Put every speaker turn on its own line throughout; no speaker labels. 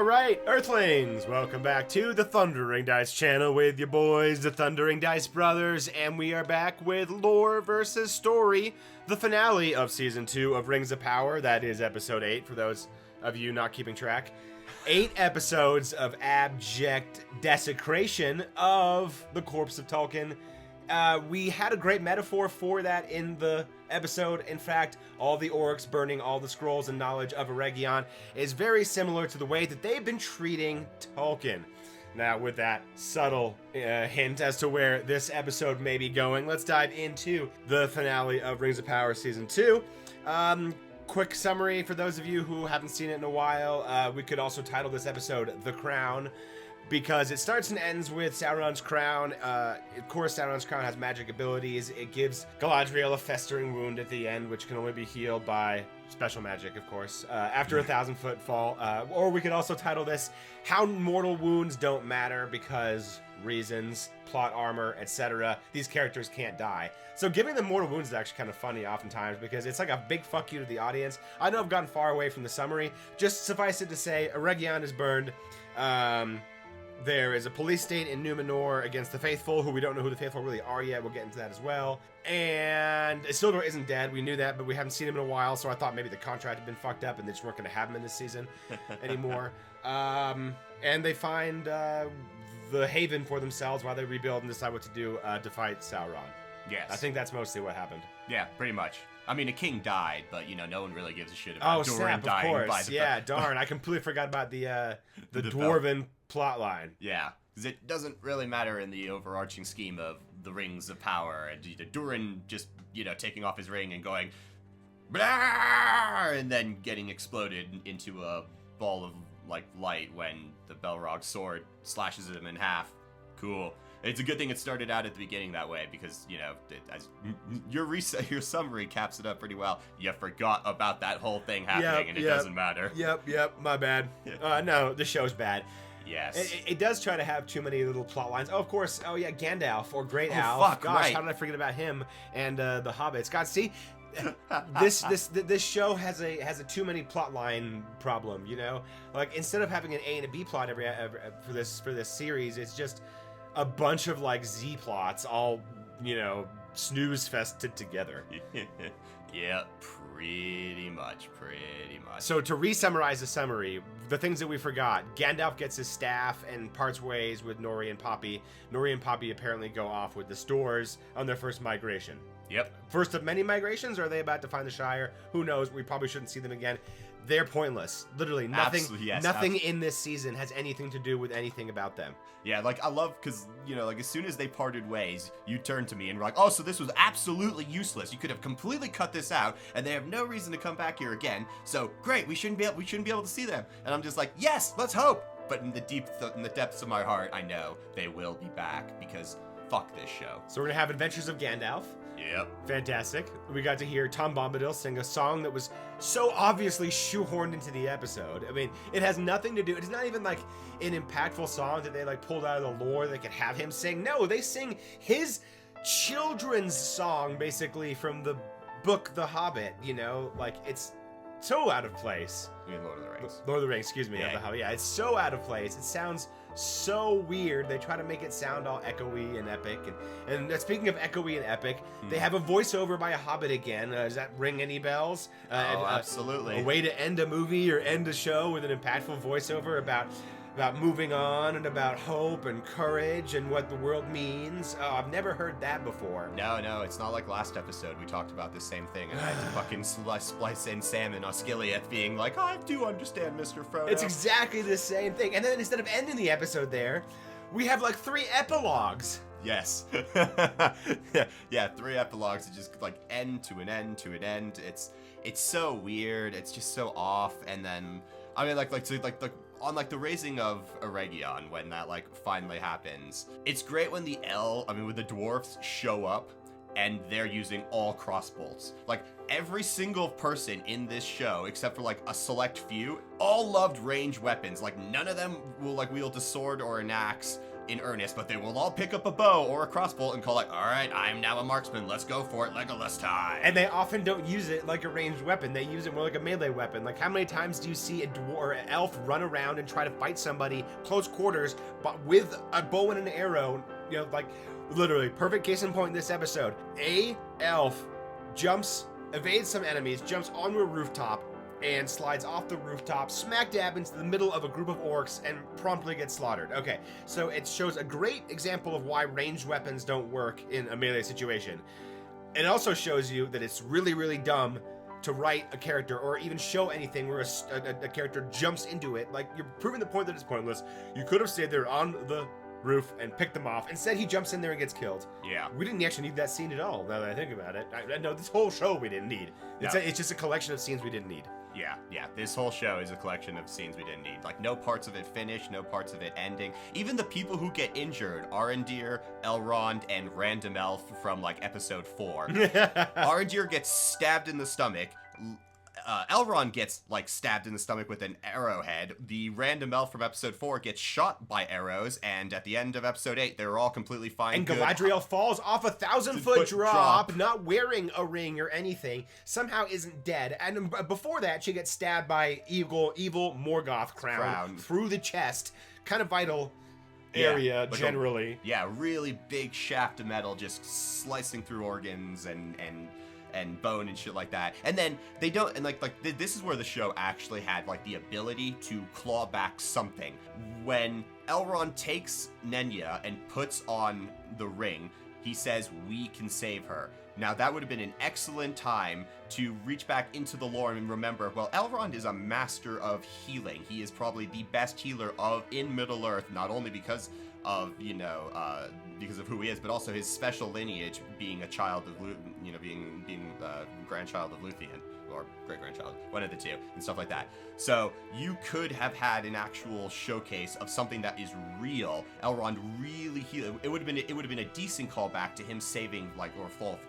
Alright, Earthlings, welcome back to the Thundering Dice channel with your boys, the Thundering Dice Brothers, and we are back with Lore vs. Story, the finale of Season 2 of Rings of Power. That is Episode 8, for those of you not keeping track. 8 episodes of abject desecration of the corpse of Tolkien. We had a great metaphor for that in the episode. In fact, all the orcs burning all the scrolls and knowledge of Eregion is very similar to the way that they've been treating Tolkien. Now, with that subtle hint as to where this episode may be going, let's dive into the finale of Rings of Power Season 2. Quick summary for those of you who haven't seen it in a while. We could also title this episode The Crown, because it starts and ends with Sauron's crown. Of course, Sauron's crown has magic abilities. It gives Galadriel a festering wound at the end, which can only be healed by special magic, of course, after a 1,000-foot fall. Or we could also title this How Mortal Wounds Don't Matter, because reasons, plot armor, etc. These characters can't die. So giving them mortal wounds is actually kind of funny oftentimes, because it's like a big fuck you to the audience. I know I've gotten far away from the summary. Just suffice it to say, Eregion is burned. There is a police state in Numenor against the Faithful, who we don't know who the Faithful really are yet. We'll get into that as well. And Isildur isn't dead. We knew that, but we haven't seen him in a while, so I thought maybe the contract had been fucked up and they just weren't going to have him in this season anymore. And they find the haven for themselves while they rebuild and decide what to do to fight Sauron.
Yes.
I think that's mostly what happened.
Yeah, pretty much. I mean, a king died, but, you know, no one really gives a shit about Durin
snap,
dying
of course.
by the...
Yeah, darn. I completely forgot about the dwarven plot line.
Yeah, because it doesn't really matter in the overarching scheme of the Rings of Power, and Durin just, you know, taking off his ring and going, blah, and then getting exploded into a ball of, like, light when the Balrog's sword slashes him in half. Cool. It's a good thing it started out at the beginning that way, because, you know, as your summary caps it up pretty well. You forgot about that whole thing happening, and it doesn't matter.
Yep, my bad. No, the show's bad.
Yes.
It does try to have too many little plot lines. Oh, of course. Oh, yeah, Gandalf or Great Alf.
Fuck,
Gosh,
right.
how did I forget about him and the Hobbits? God, see, this show has a too many plot line problem. You know, like instead of having an A and a B plot every for this series, it's just a bunch of like Z plots all, you know, snooze fested together.
Yeah, pretty much.
So to re-summarize the summary, the things that we forgot: Gandalf gets his staff and parts ways with Nori and Poppy. Nori and Poppy apparently go off with the Stores on their first migration.
Yep.
First of many migrations, or are they about to find the Shire? Who knows? We probably shouldn't see them again. They're pointless. Literally nothing. Nothing in this season has anything to do with anything about them.
Yeah, like I love, because, you know, like as soon as they parted ways, you turned to me and were like, oh, so this was absolutely useless. You could have completely cut this out, and they have no reason to come back here again. So great, we shouldn't be able to see them. And I'm just like, yes, let's hope. But in the depths of my heart, I know they will be back, because fuck this show.
So we're gonna have Adventures of Gandalf.
Yep.
Fantastic. We got to hear Tom Bombadil sing a song that was so obviously shoehorned into the episode. I mean, it has nothing to do. It's not even like an impactful song that they like pulled out of the lore that could have him sing. No, they sing his children's song basically from the book The Hobbit. You know, like it's so out of place.
I mean, Lord of the Rings.
Lord of the Rings, excuse me.
Yeah.
Yeah, it's so out of place. It sounds so weird. They try to make it sound all echoey and epic. And speaking of echoey and epic, they have a voiceover by a Hobbit again. Does that ring any bells?
Absolutely.
A way to end a movie or end a show with an impactful voiceover about moving on and about hope and courage and what the world means. Oh, I've never heard that before.
No, it's not like last episode. We talked about the same thing, and I had to fucking splice in Sam and Osgiliath being like, I do understand, Mr. Frodo.
It's exactly the same thing. And then instead of ending the episode there, we have like 3 epilogues.
Yes. Yeah, 3 epilogues that just like end to an end to an end. It's so weird. It's just so off. And then I mean, like on like the raising of Eregion, when that like finally happens, it's great when when the dwarves show up and they're using all crossbolts. Like every single person in this show, except for like a select few, all loved ranged weapons. Like none of them will like wield a sword or an axe in earnest, but they will all pick up a bow or a crossbow and call like, all right, I am now a marksman. Let's go for it, Legolas time.
And they often don't use it like a ranged weapon. They use it more like a melee weapon. Like, how many times do you see a dwarf or an elf run around and try to fight somebody close quarters, but with a bow and an arrow? You know, like, literally, perfect case in point this episode. A elf evades some enemies, jumps onto a rooftop, and slides off the rooftop, smack dab into the middle of a group of orcs, and promptly gets slaughtered. Okay, so it shows a great example of why ranged weapons don't work in a melee situation. It also shows you that it's really, really dumb to write a character or even show anything where a character jumps into it. Like, you're proving the point that it's pointless. You could have stayed there on the roof and picked them off. Instead, he jumps in there and gets killed.
Yeah.
We didn't actually need that scene at all, now that I think about it. I know this whole show we didn't need. It's just a collection of scenes we didn't need.
Yeah. This whole show is a collection of scenes we didn't need. Like, no parts of it finished, no parts of it ending. Even the people who get injured, Arondir, Elrond, and Random Elf from, like, episode 4. Arondir gets stabbed in the stomach. Elrond gets, like, stabbed in the stomach with an arrowhead. The Random Elf from episode 4 gets shot by arrows, and at the end of episode 8, they're all completely fine.
And Galadriel falls off a 1,000-foot drop, not wearing a ring or anything, somehow isn't dead. And before that, she gets stabbed by evil Morgoth crown through the chest. Kind of vital area, like generally.
Really big shaft of metal just slicing through organs and bone and shit like that. And then they don't, and this is where the show actually had like the ability to claw back something. When Elrond takes Nenya and puts on the ring, he says, "We can save her." Now that would have been an excellent time to reach back into the lore and remember, well, Elrond is a master of healing. He is probably the best healer in Middle Earth, not only because of, because of who he is, but also his special lineage, being a child of, being grandchild of Luthien, or great-grandchild, one of the two, and stuff like that. So you could have had an actual showcase of something that is real. Elrond really healed. It would have been a decent callback to him saving,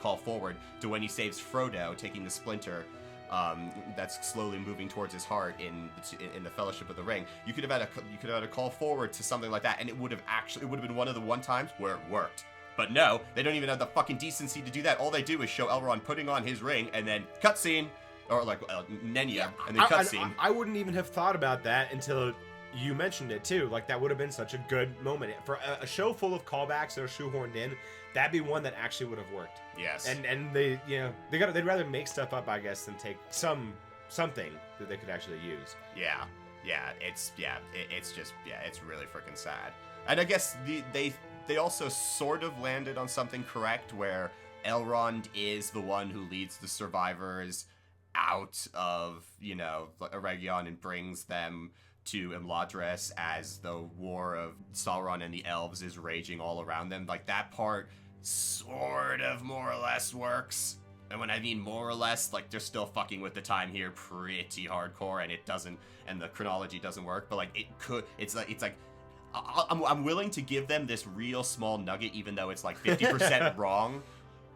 call forward to when he saves Frodo, taking the splinter that's slowly moving towards his heart in the Fellowship of the Ring. You could have had a call forward to something like that, and it would have been one of the one times where it worked. But no, they don't even have the fucking decency to do that. All they do is show Elrond putting on his ring, and then cutscene, or Nenya, and then cutscene.
I wouldn't even have thought about that until you mentioned it too. Like, that would have been such a good moment for a show full of callbacks that are shoehorned in. That'd be one that actually would have worked.
Yes.
And they, they'd rather make stuff up, I guess, than take something that they could actually use.
It's really freaking sad. And I guess they also sort of landed on something correct, where Elrond is the one who leads the survivors out of, Eregion and brings them to Imladris as the war of Sauron and the elves is raging all around them. Like, that part sort of more or less works. And when I mean more or less, like, they're still fucking with the time here pretty hardcore, and it doesn't, and the chronology doesn't work, but like, it's like I'm willing to give them this real small nugget, even though it's like 50% wrong,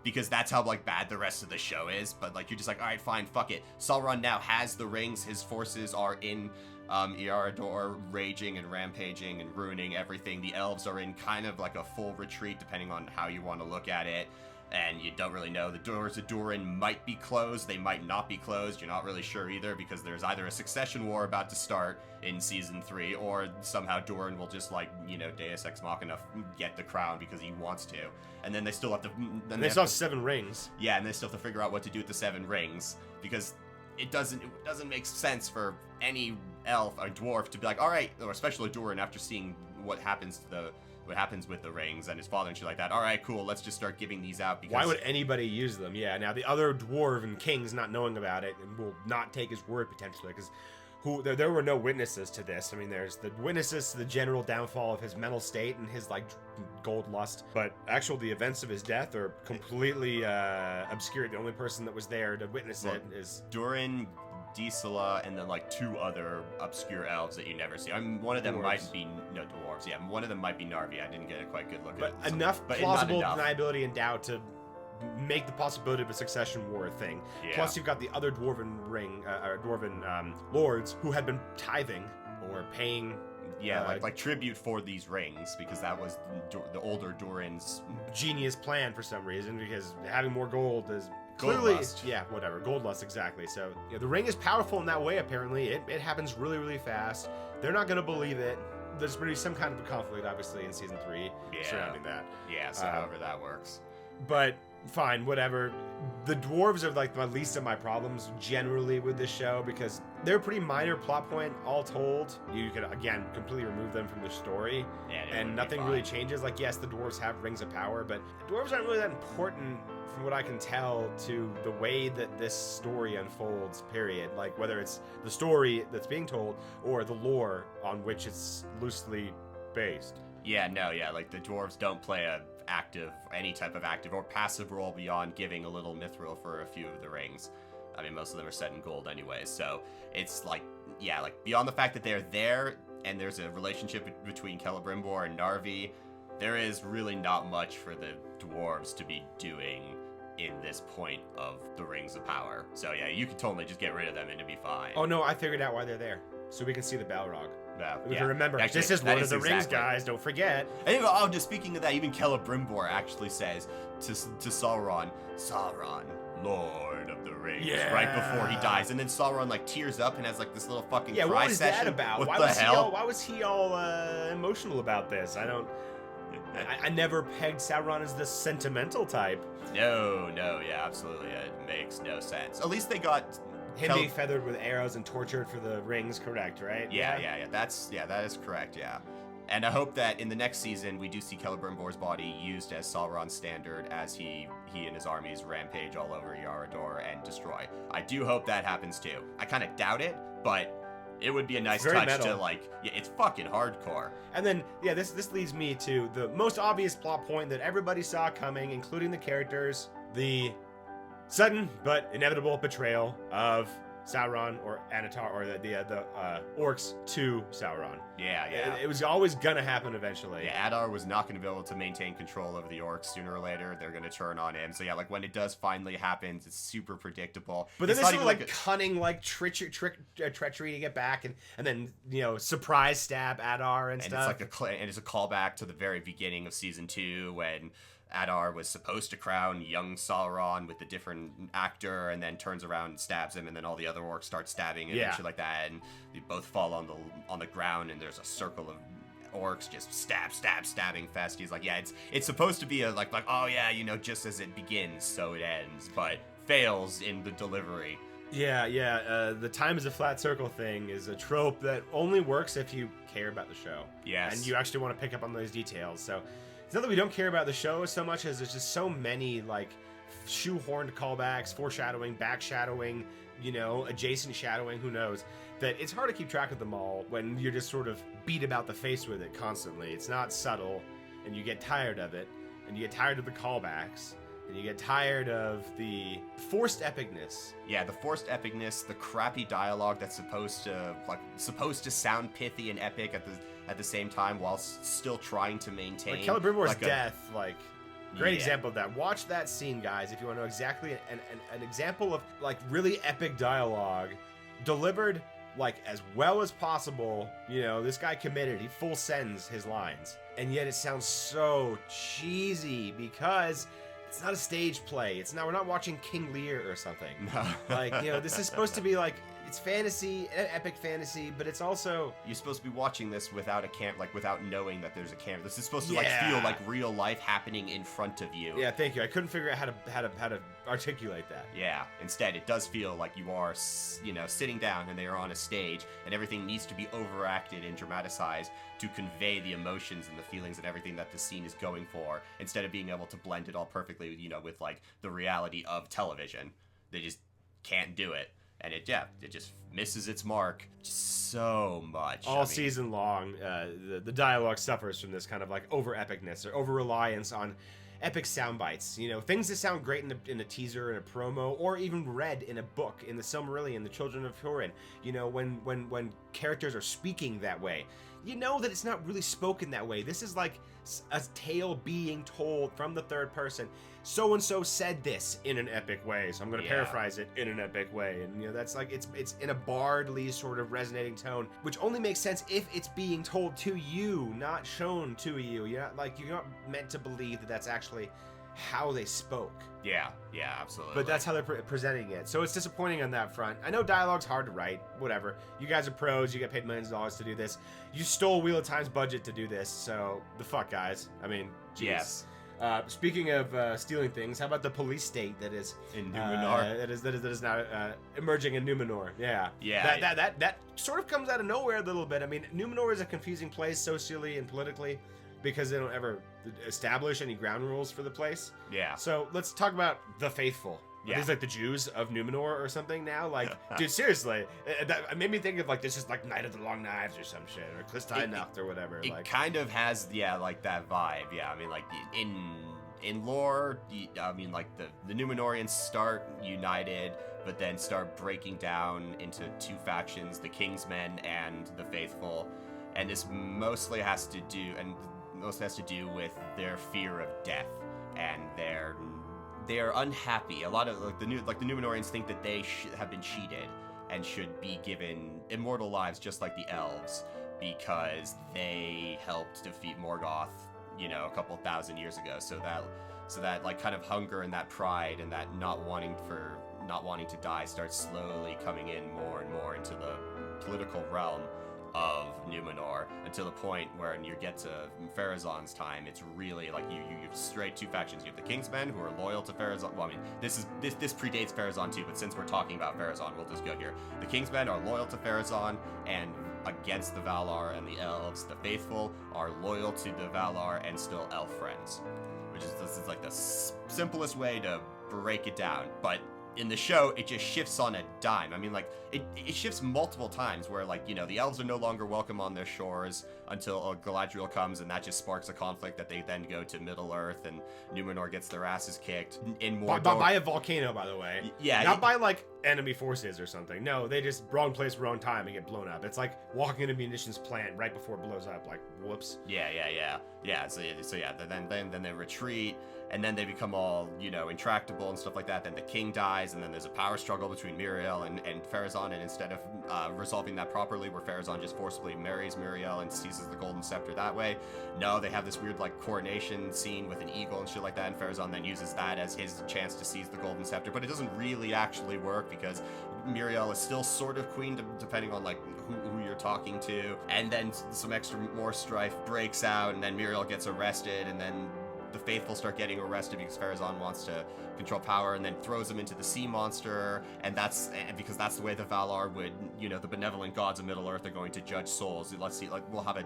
because that's how like bad the rest of the show is. But like, you're just like, all right, fine, fuck it. Sauron now has the rings. His forces are in Eregion, raging and rampaging and ruining everything. The elves are in kind of like a full retreat, depending on how you want to look at it. And you don't really know. The doors of Durin might be closed. They might not be closed. You're not really sure either, because there's either a succession war about to start in season 3, or somehow Durin will just, like, Deus Ex Machina get the crown because he wants to. And then they still have to...
They still have 7 rings.
Yeah, and they still have to figure out what to do with the 7 rings, because it doesn't make sense for any elf or dwarf to be like, all right, or especially Durin, after seeing what happens with the rings and his father and shit like that. All right, cool. Let's just start giving these out. Because
why would anybody use them? Yeah. Now the other dwarven kings not knowing about it and will not take his word potentially, because there were no witnesses to this. I mean, there's the witnesses to the general downfall of his mental state and his gold lust, but the events of his death are completely obscured. The only person that was there to witness it is Durin,
Gisela, and then 2 other obscure elves that you never see. One of them dwarves. Might be dwarves. Yeah, one of them might be Narvi. I didn't get a quite good look at it.
Enough plausible deniability and doubt to make the possibility of a succession war a thing. Yeah. Plus, you've got the other dwarven lords who had been tithing or paying
like tribute for these rings, because that was the older Durin's
genius plan for some reason, because having more gold is
Gold
clearly
lust.
yeah, whatever, gold lust, exactly. So the ring is powerful in that way. Apparently it happens really, really fast. They're not going to believe it. There's going to be some kind of a conflict, obviously, in season 3 surrounding that.
Yeah, so however that works.
But fine, whatever. The dwarves are like the least of my problems generally with this show, because they're a pretty minor plot point all told. You could, again, completely remove them from the story, and nothing really changes. Like, yes, the dwarves have rings of power, but the dwarves aren't really that important from what I can tell to the way that this story unfolds, period. Like, whether it's the story that's being told or the lore on which it's loosely based.
Like the dwarves don't play any type of active or passive role beyond giving a little mithril for a few of the rings. I mean, most of them are set in gold anyway, so it's like beyond the fact that they're there and there's a relationship between Celebrimbor and Narvi, there is really not much for the dwarves to be doing in this point of the Rings of Power. So yeah, you can totally just get rid of them and it'd be fine.
Oh no, I figured out why they're there. So we can see the Balrog. We
Yeah,
can remember,
actually,
this is
that
Lord of the Rings,
exactly.
guys, don't forget.
And just speaking of that, even Celebrimbor actually says to Sauron, Lord of the Rings, right before he dies. And then Sauron like tears up and has like this little fucking cry
what was
session.
that about?
What
Why
the
was
hell?
why was he all emotional about this? I never pegged Sauron as the sentimental type.
No, yeah, absolutely. It makes no sense. At least they got
Him being feathered with arrows and tortured for the rings, correct, right?
Yeah. That is correct, yeah. And I hope that in the next season we do see Celebrimbor's body used as Sauron's standard as he and his armies rampage all over J.R.R. and destroy. I do hope that happens too. I kind of doubt it, but it would be a nice touch
metal.
to it's fucking hardcore.
And then, this leads me to the most obvious plot point that everybody saw coming, including the characters, the sudden but inevitable betrayal of Sauron or Anatar or the orcs to Sauron.
Yeah.
It was always gonna happen eventually.
Yeah, Adar was not going to be able to maintain control over the orcs sooner or later. They're going to turn on him. So yeah, when it does finally happen, it's super predictable.
But then
it's
there's sort of cunning, treachery to get back, and then surprise stab Adar and stuff.
It's a callback to the very beginning of season 2 when Adar was supposed to crown young Sauron with a different actor, and then turns around and stabs him, and then all the other orcs start stabbing him and shit like that, and they both fall on the ground, and there's a circle of orcs just stabbing fest. He's like, it's supposed to be a just as it begins, so it ends, but fails in the delivery.
The time is a flat circle thing is a trope that only works if you care about the show.
Yes.
And you actually want to pick up on those details. So it's not that we don't care about the show so much as there's just so many shoehorned callbacks, foreshadowing, backshadowing, adjacent shadowing, who knows, that it's hard to keep track of them all when you're just sort of beat about the face with it constantly. It's not subtle, and you get tired of it, and you get tired of the callbacks, and you get tired of the forced epicness.
Yeah, the forced epicness, the crappy dialogue that's supposed to sound pithy and epic at the same time while still trying to maintain.
Celebrimbor's death, great example of that. Watch that scene, guys, if you want to know exactly an example of really epic dialogue delivered as well as possible. This guy committed. He full sends his lines, and yet it sounds so cheesy because it's not a stage play. We're not watching King Lear or something.
No.
This is supposed to be it's fantasy, epic fantasy, but it's also...
You're supposed to be watching this without a without knowing that there's a camera. This is supposed to feel like real life happening in front of you.
Yeah, thank you. I couldn't figure out how to articulate that.
Yeah. Instead, it does feel like you are, sitting down and they are on a stage, and everything needs to be overacted and dramatized to convey the emotions and the feelings and everything that the scene is going for, instead of being able to blend it all perfectly, with the reality of television. They just can't do it. And it just misses its mark so much.
Season long, the dialogue suffers from this kind of over epicness or over reliance on epic sound bites. Things that sound great in a teaser, in a promo, or even read in a book, in the Silmarillion, the Children of Hurin. When characters are speaking that way, you know that it's not really spoken that way. This is like a tale being told from the third person. So and so said this in an epic way, so I'm going to paraphrase it in an epic way, and you know that's like it's in a bardly sort of resonating tone, which only makes sense if it's being told to you, not shown to you. You're not meant to believe that that's actually how they spoke.
Yeah, absolutely.
But that's how they're presenting it. So it's disappointing on that front. I know dialogue's hard to write, whatever. You guys are pros, you get paid millions of dollars to do this. You stole Wheel of Time's budget to do this, so the fuck, guys. I mean, geez.
Yes.
Speaking of stealing things, how about the police state that is
in Numenor?
That is now emerging in Numenor. Yeah. That sort of comes out of nowhere a little bit. I mean, Numenor is a confusing place socially and politically, because they don't ever establish any ground rules for the place.
Yeah.
So let's talk about the faithful. Are these like the Jews of Numenor or something now? Like, dude, seriously, that made me think of like this is like Night of the Long Knives or some shit, or Klistinacht or whatever.
It
like,
kind of has, like that vibe. Yeah, I mean, like in lore, I mean, like the Numenorians start united, but then start breaking down into two factions: the Kingsmen and the Faithful, and this mostly has to do with their fear of death, and they're unhappy. A lot of the Numenorians think that they have been cheated and should be given immortal lives just like the elves, because they helped defeat Morgoth, a couple thousand years ago. So that like kind of hunger and that pride and that not wanting to die starts slowly coming in more and more into the political realm of Numenor, until the point where when you get to Pharazôn's time, it's really like you have straight two factions. You have the Kingsmen, who are loyal to Pharazôn. Well, I mean, this predates Pharazôn too, but since we're talking about Pharazôn, we'll just go here. The Kingsmen are loyal to Pharazôn and against the Valar and the elves. The Faithful are loyal to the Valar and still elf friends, this is like the simplest way to break it down. But in the show, it just shifts on a dime. I mean, like, it shifts multiple times where, like, the elves are no longer welcome on their shores until Galadriel comes, and that just sparks a conflict that they then go to Middle-earth, and Numenor gets their asses kicked. In Mordor...
By a volcano, by the way.
Yeah.
Not by, like, enemy forces or something. No, they just wrong place, wrong time, and get blown up. It's like walking into a munitions plant right before it blows up. Like, whoops. Yeah. Then they retreat, and then they become all, intractable and stuff like that. Then the king dies, and then there's a power struggle between Miriel and Pharazôn, and instead of resolving that properly, where Pharazôn just forcibly marries Miriel and seizes the golden scepter that way, no, they have this weird, like, coronation scene with an eagle and shit like that, and Pharazôn then uses that as his chance to seize the golden scepter, but it doesn't really actually work, because Miriel is still sort of queen, depending on, like, who you're talking to, and then some more strife breaks out, and then Miriel gets arrested, and then the Faithful start getting arrested because Pharazôn wants to control power, and then throws them into the sea monster, and because that's the way the Valar would, the benevolent gods of Middle-earth are going to judge souls. Let's see, like, we'll have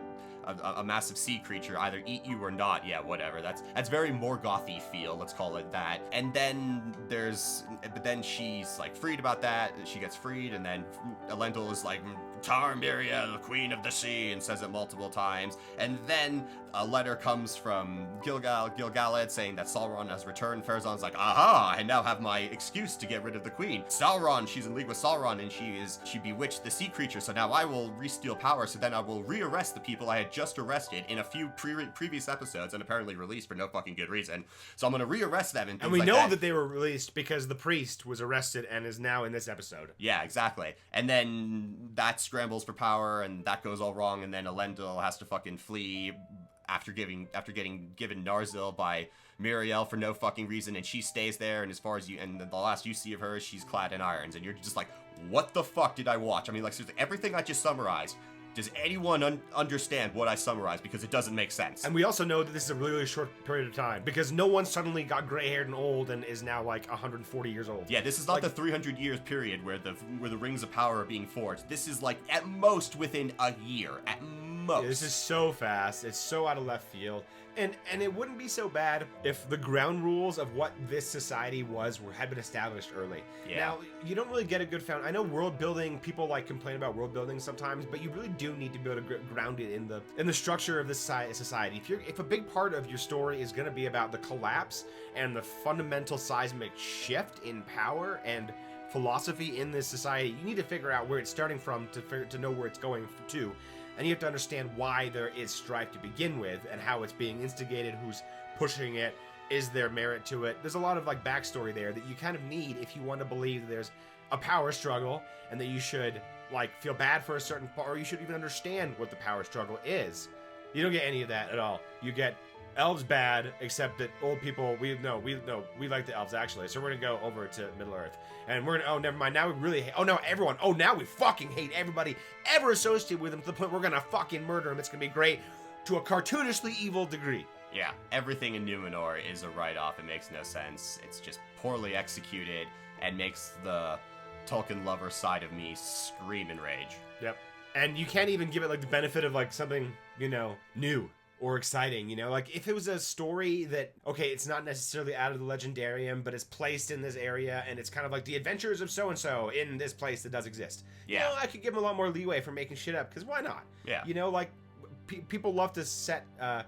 a massive sea creature either eat you or not. Yeah, whatever. That's very Morgothy feel, let's call it that. And then then she's, like, freed about that. She gets freed, and then Elendil is like, Tar Miriel, the queen of the sea, and says it multiple times. And then a letter comes from Gil-galad saying that Sauron has returned. Pharazôn's like, aha, I now have my excuse to get rid of the queen. Sauron, she's in league with Sauron, and she bewitched the sea creature, so now I will re-steal power, so then I will re-arrest the people I had just arrested in a few previous episodes, and apparently released for no fucking good reason. So I'm gonna re-arrest them, and we
like
know that they were released because the priest was arrested and is now in this episode.
Yeah, exactly. And then that scrambles for power, and that goes all wrong, and then Elendil has to fucking flee after getting given Narsil by Miriel for no fucking reason, and she stays there, and the last you see of her, she's clad in irons, and you're just like, what the fuck did I watch? I mean, like, seriously, everything I just summarized, does anyone understand what I summarized? Because it doesn't make sense.
And we also know that this is a really, really short period of time, because no one suddenly got gray-haired and old and is now, like, 140 years old.
Yeah, this is not the 300 years period where the Rings of Power are being forged. This is, like, at most within a year. At most.
Yeah, this is so fast. It's so out of left field. And it wouldn't be so bad if the ground rules of what this society had been established early.
Yeah.
Now, you don't really get a good I know world building, people like complain about world building sometimes, but you really do need to be able to ground it in the structure of this society. If a big part of your story is going to be about the collapse and the fundamental seismic shift in power and philosophy in this society, you need to figure out where it's starting from to know where it's going to. and you have to understand why there is strife to begin with, and how it's being instigated, who's pushing it, is there merit to it. There's a lot of like backstory there that you kind of need if you want to believe that there's a power struggle, and that you should like feel bad for a certain part, or you should even understand what the power struggle is. You don't get any of that at all. You get elves bad, except that old people, we like the elves actually, so we're gonna go over to Middle Earth, and we're gonna, oh, never mind, now we really hate, now we fucking hate everybody ever associated with them, to the point we're gonna fucking murder them. It's gonna be great, to a cartoonishly evil degree.
Yeah, everything in Numenor is a write-off. It makes no sense. It's just poorly executed, and makes the Tolkien lover side of me scream in rage.
Yep. And you can't even give it like the benefit of like something, new or exciting, like if it was a story that, okay, it's not necessarily out of the Legendarium, but it's placed in this area, and it's kind of like the adventures of so-and-so in this place that does exist.
Yeah.
I could give them a lot more leeway for making shit up, because why not?
Yeah.
Like people love to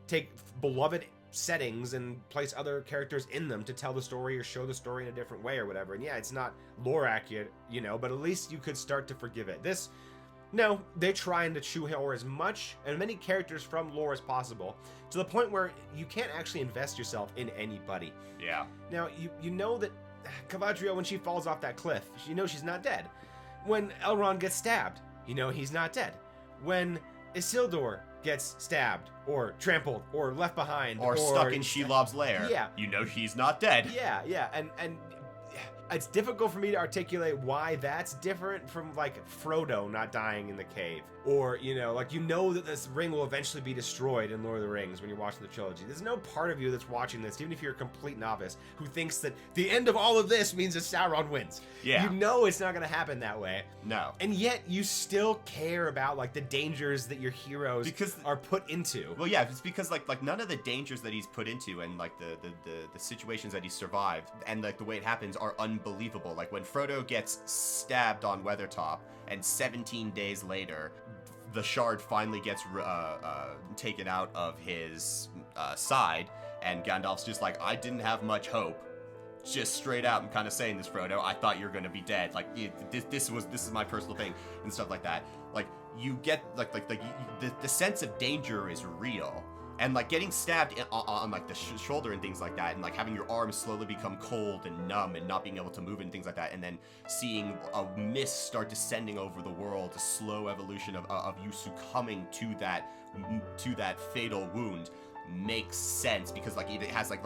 take beloved settings and place other characters in them to tell the story or show the story in a different way or whatever. And yeah, it's not lore accurate, but at least you could start to forgive it. No, they're trying to shoehorn as much and many characters from lore as possible, to the point where you can't actually invest yourself in anybody.
Yeah.
Now, you know that Galadriel, when she falls off that cliff, she's not dead. When Elrond gets stabbed, he's not dead. When Isildur gets stabbed, or trampled, or left behind,
or stuck in Shelob's lair,
yeah,
he's not dead.
Yeah, and it's difficult for me to articulate why that's different from like Frodo not dying in the cave, or that this ring will eventually be destroyed in Lord of the Rings when you're watching the trilogy. There's no part of you that's watching this, even if you're a complete novice, who thinks that the end of all of this means that Sauron wins.
Yeah.
It's not going to happen that way.
No.
And yet you still care about like the dangers that your heroes are put into.
Well, yeah, it's because like none of the dangers that he's put into, and like the situations that he survived, and like the way it happens, are unbelievable. Like when Frodo gets stabbed on Weathertop, and 17 days later the shard finally gets taken out of his side, and Gandalf's just like, I didn't have much hope. Just straight out, I'm kind of saying this, Frodo. I thought you were gonna be dead. Like this is my personal thing and stuff like that. Like you get the sense of danger is real, and like getting stabbed on like the shoulder and things like that, and like having your arms slowly become cold and numb and not being able to move and things like that, and then seeing a mist start descending over the world, a slow evolution of you succumbing to that fatal wound, makes sense, because like it has like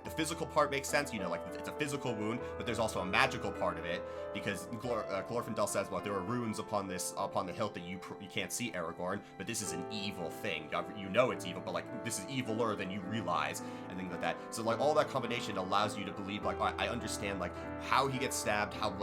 the physical part makes sense, like it's a physical wound, but there's also a magical part of it, because Glorfindel says, well, there are runes upon the hilt that you can't see, Aragorn, but this is an evil thing. It's evil, but like this is eviler than you realize, and things like that. So like all that combination allows you to believe, like I understand like how he gets stabbed, how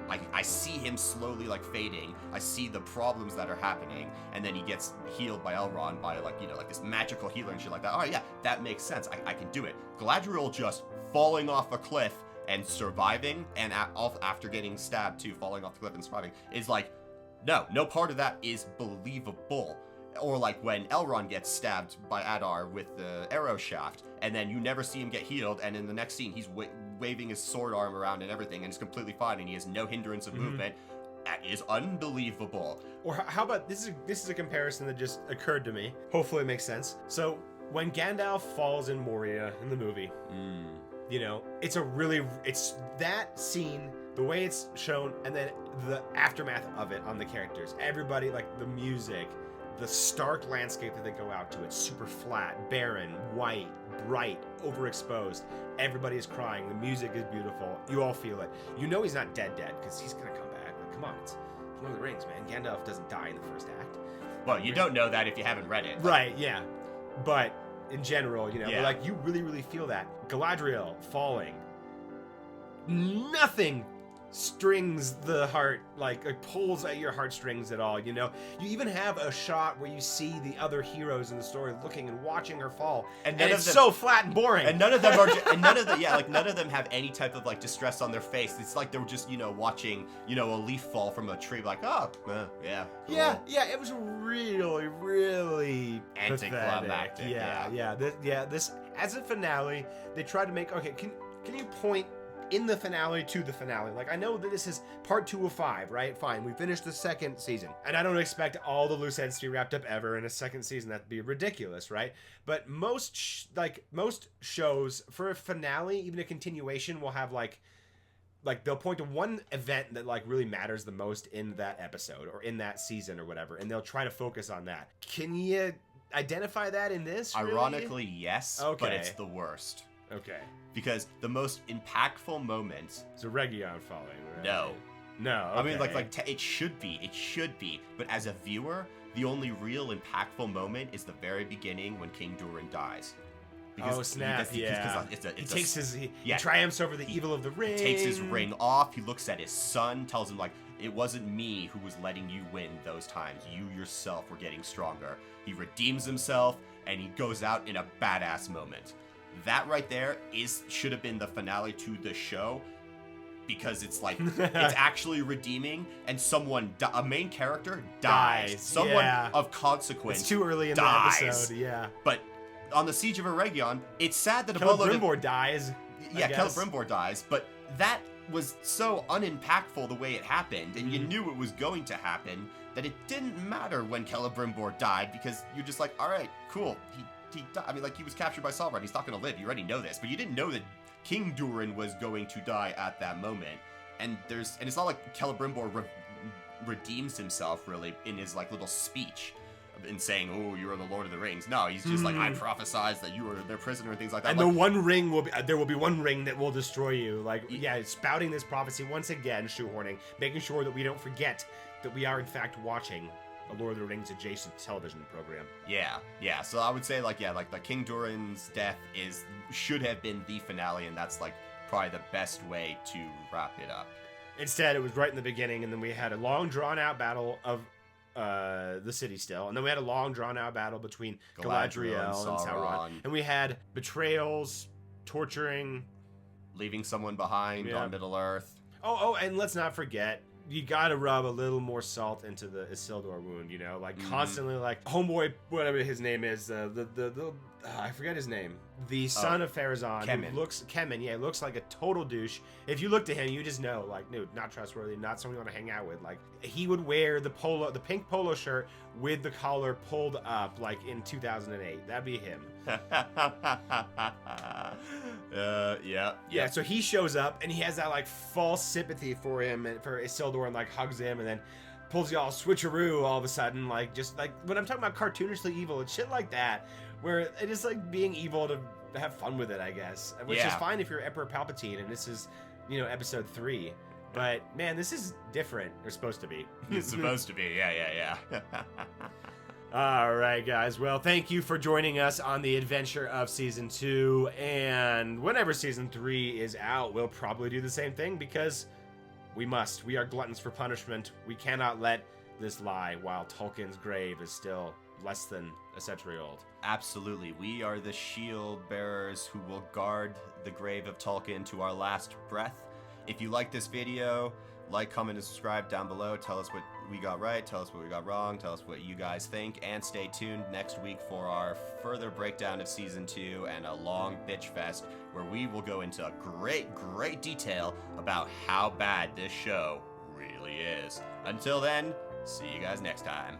like I see him slowly like fading. I see the problems that are happening, and then he gets healed by Elrond by like this magical healer and shit like that. Oh yeah, that makes sense. I can do it. Galadriel just falling off a cliff and surviving, and after getting stabbed too, falling off the cliff and surviving, is like, no part of that is believable. Or like when Elrond gets stabbed by Adar with the arrow shaft, and then you never see him get healed, and in the next scene he's waving his sword arm around and everything, and it's completely fine, and he has no hindrance of movement. That is unbelievable. Or
how about this is a comparison that just occurred to me. Hopefully it makes sense. So when Gandalf falls in Moria in the movie, it's that scene, the way it's shown, and then the aftermath of it on the characters. Everybody, like the music, the stark landscape that they go out to, it's super flat, barren, white, bright, overexposed. Everybody is crying. The music is beautiful. You all feel it. He's not dead, because he's gonna come back. Like, come on, it's Lord of the Rings, man. Gandalf doesn't die in the first act.
Well, you don't know that if you haven't read it.
Right, yeah. But in general, like you really, really feel that. Galadriel falling. Nothing strings the heart, like pulls at your heartstrings at all. You even have a shot where you see the other heroes in the story looking and watching her fall, and it's so flat and boring,
and none of them are none of them have any type of like distress on their face. It's like they were just watching a leaf fall from a tree, like, oh yeah, cool.
yeah, it was really, really
anticlimactic.
This as a finale, they tried to make, okay, can you point in the finale to the finale. Like, I know that this is part 2 of 5, right? Fine, we finished the second season. And I don't expect all the loose ends to be wrapped up ever in a second season. That'd be ridiculous, right? But most shows, for a finale, even a continuation, will have, like they'll point to one event that, like, really matters the most in that episode or in that season or whatever, and they'll try to focus on that. Can you identify that in this, really?
Ironically, yes,
Okay.
but it's the worst.
Okay.
Because the most impactful moment...
Is Eregion falling, right?
No.
No, okay.
I mean, it should be. But as a viewer, the only real impactful moment is the very beginning when King Durin dies.
Oh, snap, yeah. He triumphs over the evil of the ring.
He takes his ring off, he looks at his son, tells him, like, it wasn't me who was letting you win those times. You yourself were getting stronger. He redeems himself, and he goes out in a badass moment. That right there should have been the finale to the show, because it's like, it's actually redeeming, and a main character dies. Someone of consequence
It's too early in
dies.
the episode, yeah.
But on the Siege of Eregion, it's sad that
Celebrimbor dies.
Yeah, Celebrimbor dies, but that was so unimpactful the way it happened, and you knew it was going to happen, that it didn't matter when Celebrimbor died, because you're just like, all right, cool, he died. I mean, like, he was captured by Sauron, he's not going to live, you already know this, but you didn't know that King Durin was going to die at that moment, and it's not like Celebrimbor redeems himself, really, in his, like, little speech, in saying, oh, you are the Lord of the Rings. No, he's just like, I prophesize that you are their prisoner and things like that.
And there will be one ring that will destroy you. Like, spouting this prophecy once again, shoehorning, making sure that we don't forget that we are in fact watching a Lord of the Rings adjacent television program.
Yeah. So I would say, the King Durin's death should have been the finale, and that's, like, probably the best way to wrap it up.
Instead, it was right in the beginning, and then we had a long, drawn-out battle of the city still, and then we had a long drawn-out battle between Galadriel and Sauron, and we had betrayals, torturing,
leaving someone behind on Middle Earth.
Oh, and let's not forget, you gotta rub a little more salt into the Isildur wound, you know, like constantly, like homeboy, whatever his name is, I forget his name, the son of Farazan, Kemen, looks like a total douche. If you look to him, you just know, like, dude, not trustworthy, not someone you want to hang out with. Like, he would wear the pink polo shirt with the collar pulled up, like in 2008. That'd be him. Yeah. So he shows up and he has that, like, false sympathy for him and for Isildur, and, like, hugs him, and then pulls y'all switcheroo all of a sudden, like, just like when I'm talking about cartoonishly evil and shit like that, where it is like being evil to have fun with it, I guess, which is fine if you're Emperor Palpatine and this is, episode 3. But man, this is different. They're supposed to be.
It's supposed to be. Yeah.
All right, guys. Well, thank you for joining us on the adventure of Season 2. And whenever Season 3 is out, we'll probably do the same thing, because we must. We are gluttons for punishment. We cannot let this lie while Tolkien's grave is still less than a century old.
Absolutely. We are the shield bearers who will guard the grave of Tolkien to our last breath. If you like this video, like, comment, and subscribe down below. Tell us what we got right, tell us what we got wrong, tell us what you guys think, and stay tuned next week for our further breakdown of Season 2 and a long bitch fest where we will go into great detail about how bad this show really is. Until then, see you guys next time.